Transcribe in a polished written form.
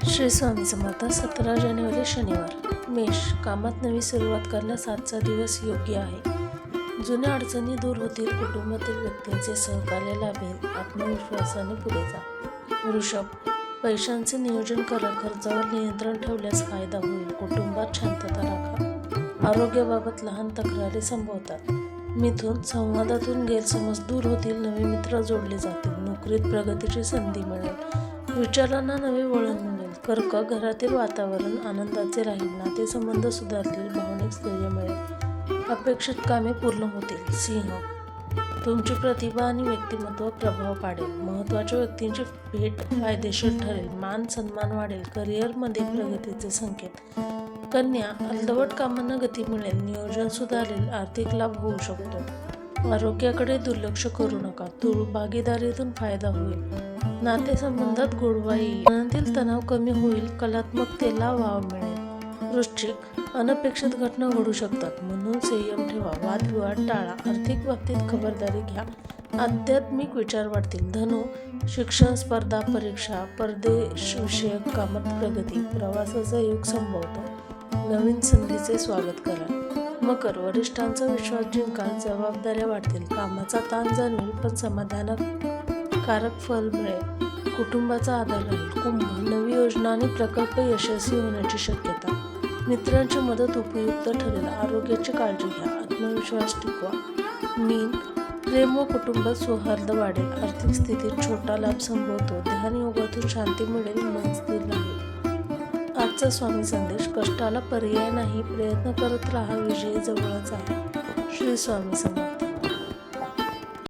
श्री स्वामी समर्थ. 17 जानेवारी शनिवार. मेष. कामात नवी सुरुवात करण्यास आजचा दिवस योग्य आहे. जुन्या अडचणी दूर होतील. कुटुंबातील व्यक्तींचे सहकार्य लाभेल. आत्मविश्वासाने पुढे जा. वृषभ. पैशांचे नियोजन करा. खर्चावर नियंत्रण ठेवल्यास फायदा होईल. कुटुंबात शांतता राखा. आरोग्याबाबत लहान तक्रारी संभवतात. मिथुन. संवादातून गैरसमज दूर होतील. नवे मित्र जोडले जातील. नोकरीत प्रगतीची संधी मिळेल. विचारांना नवे वळण मिळेल. कर्क. घरातील वातावरण आनंदाचे राहील. नातेसंबंध सुधारतील. भावनिक स्थैर्य मिळेल. अपेक्षित कामे पूर्ण होतील. सिंह. तुमची प्रतिभा आणि व्यक्तिमत्व प्रभाव पाडेल. महत्त्वाच्या व्यक्तींची भेट फायदेशीर ठरेल. मान सन्मान वाढेल. करिअरमध्ये प्रगतीचे संकेत. कन्या. अर्धवट कामांना गती मिळेल. नियोजन सुधारेल. आर्थिक लाभ होऊ शकतो. आरोग्याकडे दुर्लक्ष करू नका. तूळ. भागीदारीतून फायदा होईल. नातेसंबंधात गोडवा येईल. मनातील तणाव कमी होईल. कलात्मकतेला वाव मिळेल. वृश्चिक. अनपेक्षित घटना घडू शकतात, म्हणून संयम ठेवा. वादविवाद टाळा. आर्थिक बाबतीत खबरदारी घ्या. आध्यात्मिक विचार वाढतील. धनु. शिक्षण, स्पर्धा, परीक्षा, परदेश विषयक कामात प्रगती. प्रवासाचा योग संभवतो. नवीन संधीचे स्वागत करा. मकर. वरिष्ठांचा विश्वास जिंका. जबाबदाऱ्या वाढतील. कामाचा ताण जाणवेल, पण समाधानकारक फल मिळेल. कुटुंबाचा आधार राहील. कुंभ. नवी योजना आणि प्रकल्प यशस्वी होण्याची शक्यता. मित्रांची मदत उपयुक्त ठरेल. आरोग्याची काळजी घ्या. आत्मविश्वास टिकवा. मीन. प्रेम व कुटुंबात सौहार्द वाढेल. आर्थिक स्थितीत छोटा लाभ संभवतो. ध्यान योगातून शांती मिळेल. मन स्थिर राहील. आजचा स्वामी संदेश. कष्टाला पर्याय नाही. प्रयत्न करत राहा. विजय जवळच आहे. श्री स्वामी समर्थ.